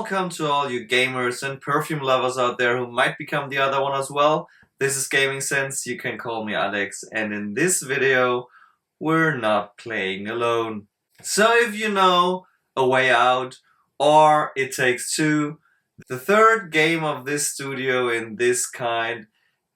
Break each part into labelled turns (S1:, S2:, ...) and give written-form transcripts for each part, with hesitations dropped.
S1: Welcome to all you gamers and perfume lovers out there who might become the other one as well. This is Gaming Sense, you can call me Alex, and in this video we're not playing alone. So if you know A Way Out or It Takes Two, the third game of this studio in this kind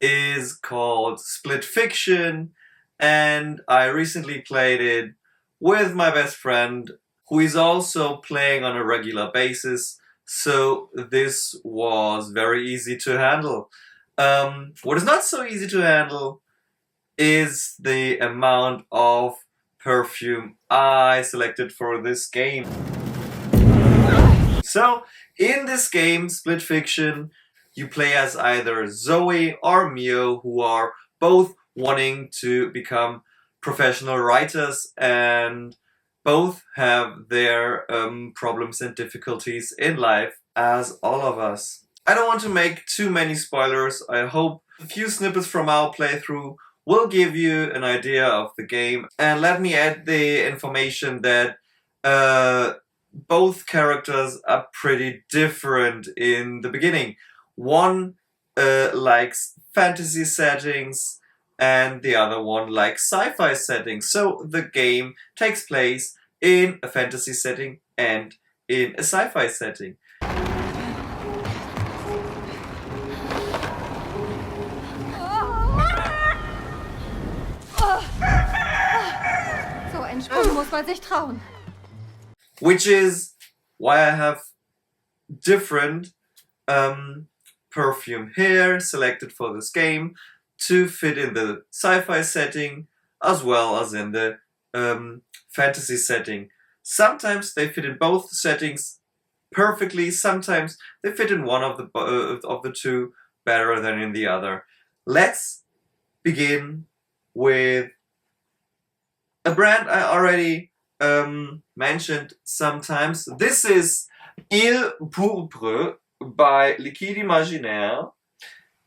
S1: is called Split Fiction, and I recently played it with my best friend, who is also playing on a regular basis, so this was very easy to handle. What is not so easy to handle is the amount of perfume I selected for this game. So, in this game, Split Fiction, you play as either Zoe or Mio, who are both wanting to become professional writers and both have their problems and difficulties in life, as all of us. I don't want to make too many spoilers. I hope a few snippets from our playthrough will give you an idea of the game. And let me add the information that both characters are pretty different in the beginning. One likes fantasy settings and the other one likes sci-fi settings. So the game takes place in a fantasy setting and in a sci-fi setting.
S2: So einen Sprung muss man sich trauen.
S1: Which is why I have different perfume here selected for this game to fit in the sci-fi setting as well as in the fantasy setting. Sometimes they fit in both settings perfectly, sometimes they fit in one of the two better than in the other. Let's begin with a brand I already mentioned sometimes. This is Pourpre by Liquide Imaginaires.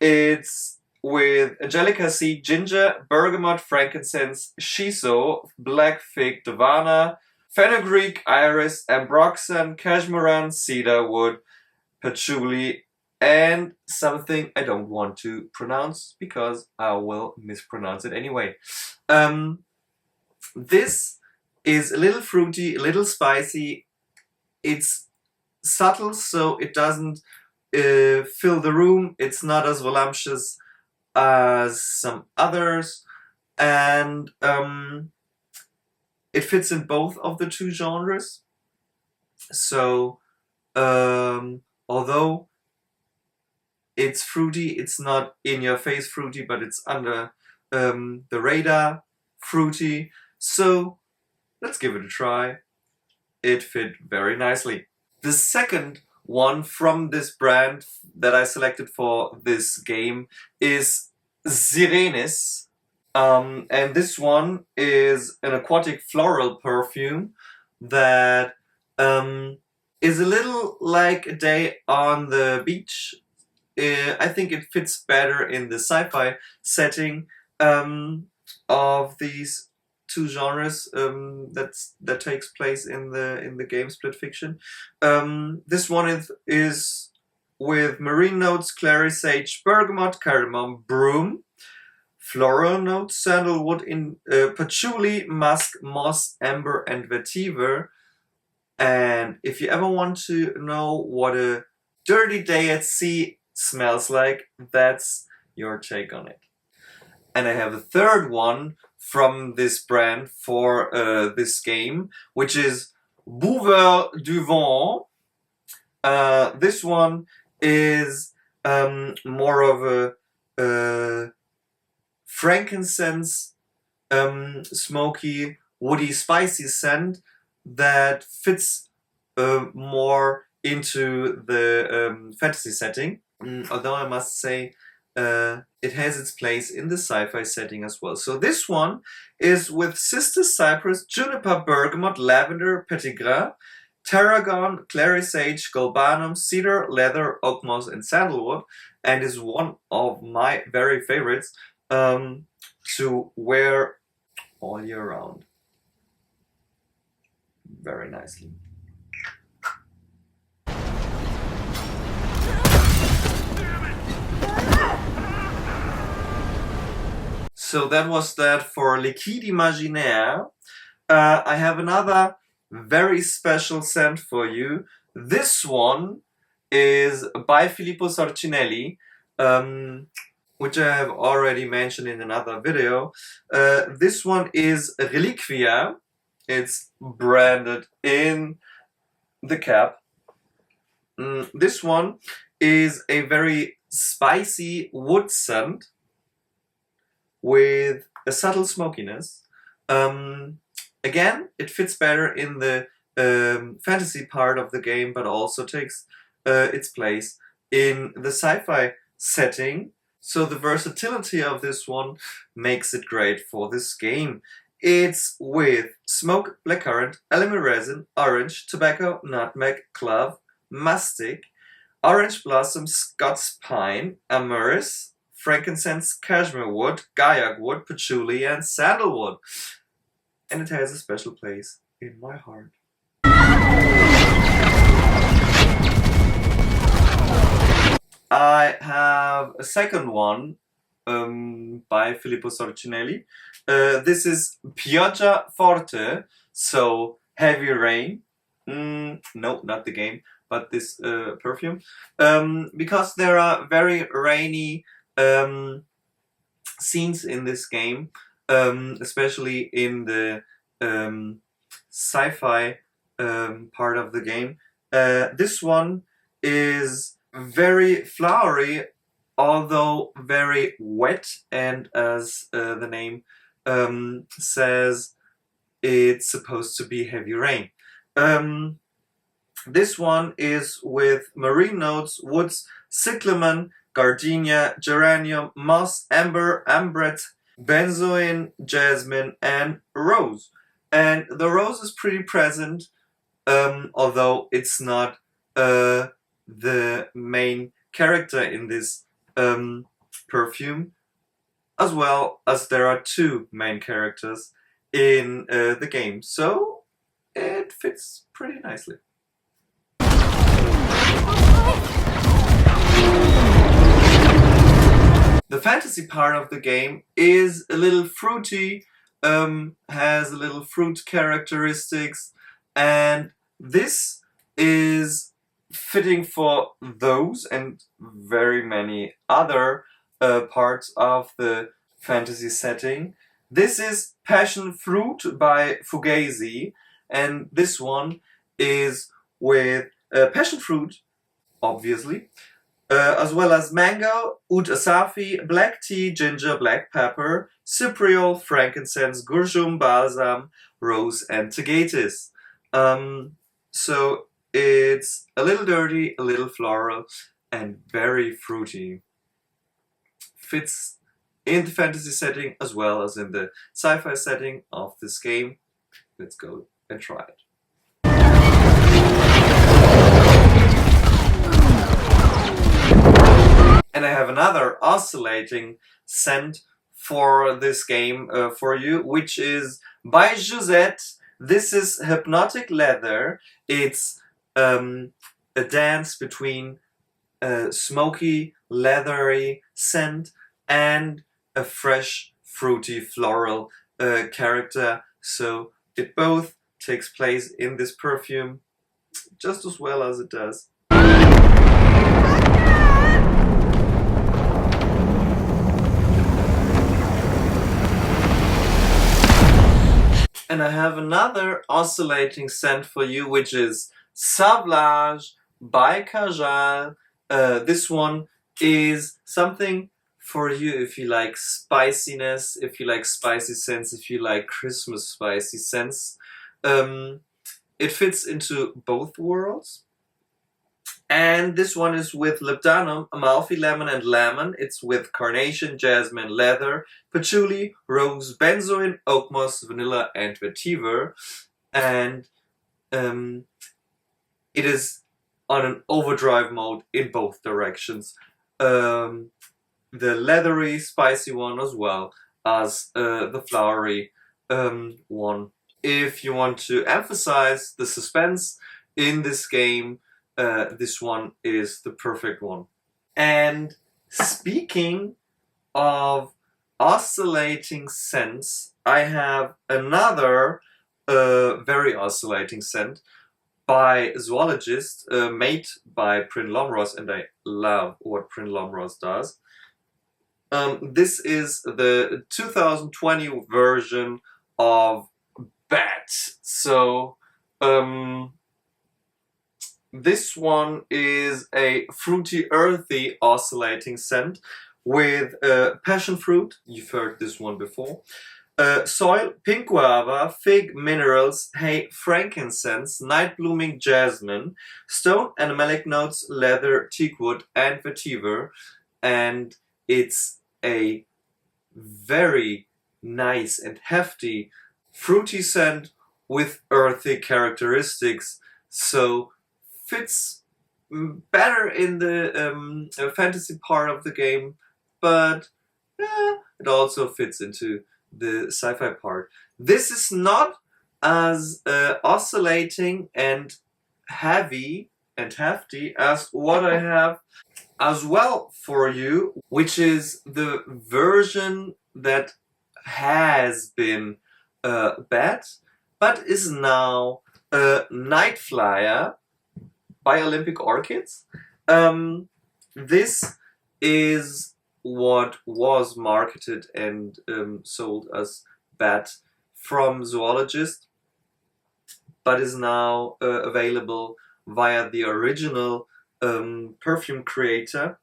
S1: It's with Angelica Seed, Ginger, Bergamot, Frankincense, Shiso, Black Fig, Davana, Fenugreek, Iris, Ambroxan, Cashmeran, Cedarwood, Patchouli, and something I don't want to pronounce because I will mispronounce it anyway. This is a little fruity, a little spicy. It's subtle, so it doesn't fill the room. It's not as voluptuous as some others, and it fits in both of the two genres. So although it's fruity, it's not in your face fruity, but it's under the radar fruity. So let's give it a try. It fit very nicely. The second one from this brand that I selected for this game is Sirenis, and this one is an aquatic floral perfume that is a little like a day on the beach. I think it fits better in the sci-fi setting of these two genres that takes place in the game Split Fiction. This one is with marine notes, clary sage, bergamot, cardamom, broom, floral notes, sandalwood, patchouli, musk, moss, amber, and vetiver. And if you ever want to know what a dirty day at sea smells like, that's your take on it. And I have a third one from this brand for this game, which is Buveur du Vent. This one is more of a frankincense, smoky, woody, spicy scent that fits more into the fantasy setting. Although I must say it has its place in the sci-fi setting as well. So this one is with Sister Cypress, Juniper, Bergamot, Lavender, Petitgrain, Tarragon, Clary Sage, Galbanum, Cedar, Leather, Oak Moss, and Sandalwood, and is one of my very favorites to wear all year round. Very nicely. So that was that for Liquide Imaginaire. I have another very special scent for you. This one is by Filippo Sorcinelli, which I have already mentioned in another video. This one is Reliquia. It's branded in the cap. This one is a very spicy wood scent with a subtle smokiness. Again, it fits better in the fantasy part of the game, but also takes its place in the sci-fi setting. So the versatility of this one makes it great for this game. It's with smoke, blackcurrant, element resin, orange, tobacco, nutmeg, clove, mastic, orange blossom, Scots pine, amyris, frankincense, cashmere wood, gaiac wood, patchouli, and sandalwood. And it has a special place in my heart. I have a second one by Filippo Sorcinelli. This is Pioggia Forte, so heavy rain. No, not the game, but this perfume. Because there are very rainy scenes in this game, especially in the sci-fi part of the game. This one is very flowery, although very wet, and as the name says, it's supposed to be heavy rain. This one is with marine notes, woods, cyclamen, gardenia, geranium, moss, amber, ambret, benzoin, jasmine, and rose. And the rose is pretty present, although it's not the main character in this perfume, as well as there are two main characters in the game, so it fits pretty nicely. The fantasy part of the game is a little fruity, has a little fruit characteristics, and this is fitting for those and very many other parts of the fantasy setting. This is Passionfroudh by Fugazzi, and this one is with Passionfruit, obviously, as well as mango, oud asafi, black tea, ginger, black pepper, cypriol, frankincense, gurjum, balsam, rose, and tagatis. So it's a little dirty, a little floral, and very fruity. Fits in the fantasy setting as well as in the sci-fi setting of this game. Let's go and try it. And I have another oscillating scent for this game for you, which is by Jousset. This is Hypnotic Leather. It's a dance between a smoky, leathery scent and a fresh, fruity, floral character. So it both takes place in this perfume just as well as it does. And I have another oscillating scent for you, which is Sawlaj by Kajal. This one is something for you if you like spiciness, if you like spicy scents, if you like Christmas spicy scents. It fits into both worlds. And this one is with labdanum, amalfi lemon, and lemon. It's with carnation, jasmine, leather, patchouli, rose, benzoin, oak moss, vanilla, and vetiver. And it is on an overdrive mode in both directions. The leathery, spicy one as well as the flowery one. If you want to emphasize the suspense in this game, this one is the perfect one. And speaking of oscillating scents, I have another very oscillating scent by Zoologist, made by Bryn Lomros, and I love what Bryn Lomros does. This is the 2020 version of Bat. So this one is a fruity, earthy, oscillating scent with Passionfroudh. You've heard this one before. Soil, pink guava, fig, minerals, hay, frankincense, night blooming jasmine, stone, animalic notes, leather, teakwood, and vetiver. And it's a very nice and hefty fruity scent with earthy characteristics. So fits better in the fantasy part of the game, but it also fits into the sci-fi part. This is not as oscillating and heavy and hefty as what I have as well for you, which is the version that has been Bat, but is now Night Flyer by Olympic Orchids. This is what was marketed and sold as Bat from Zoologist, but is now available via the original Perfume creator.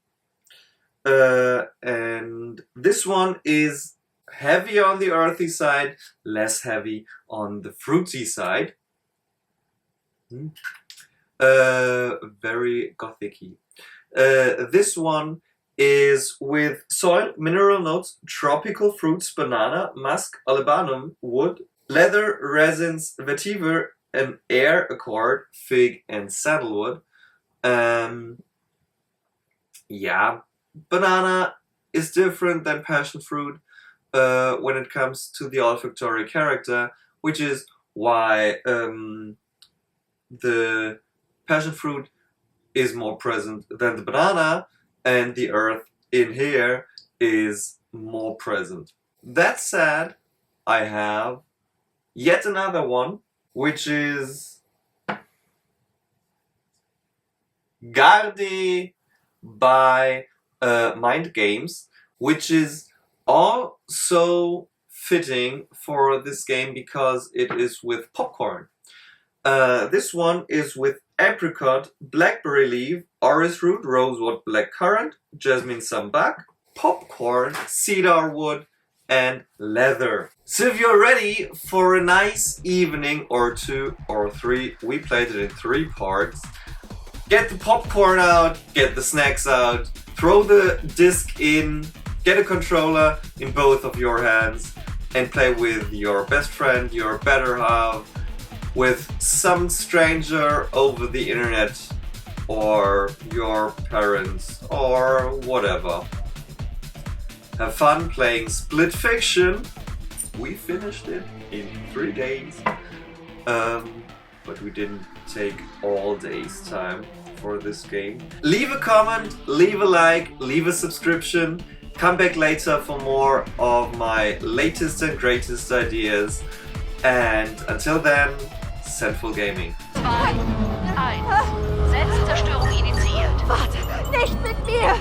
S1: And this one is heavy on the earthy side, less heavy on the fruity side. Very gothic-y. This one is with soil, mineral notes, tropical fruits, banana, musk, olibanum, wood, leather, resins, vetiver, an air accord, fig, and sandalwood. Yeah, banana is different than Passionfroudh when it comes to the olfactory character, which is why the Passionfroudh is more present than the banana, and the earth in here is more present. That said, I have yet another one, which is Gardez by Mind Games, which is also fitting for this game because it is with popcorn. This one is with apricot, blackberry leaf, orris root, rosewood, blackcurrant, jasmine sambac, popcorn, cedar wood, and leather. So if you're ready for a nice evening or 2 or 3, we played it in 3 parts. Get the popcorn out, get the snacks out, throw the disc in, get a controller in both of your hands, and play with your best friend, your better half, with some stranger over the internet, or your parents, or whatever. Have fun playing Split Fiction. We finished it in 3 days, but we didn't take all day's time for this game. Leave a comment, leave a like, leave a subscription. Come back later for more of my latest and greatest ideas. And until then, Central Gaming.
S3: 2, 1. Setzzerstörung initiiert.
S2: Warte, nicht mit mir!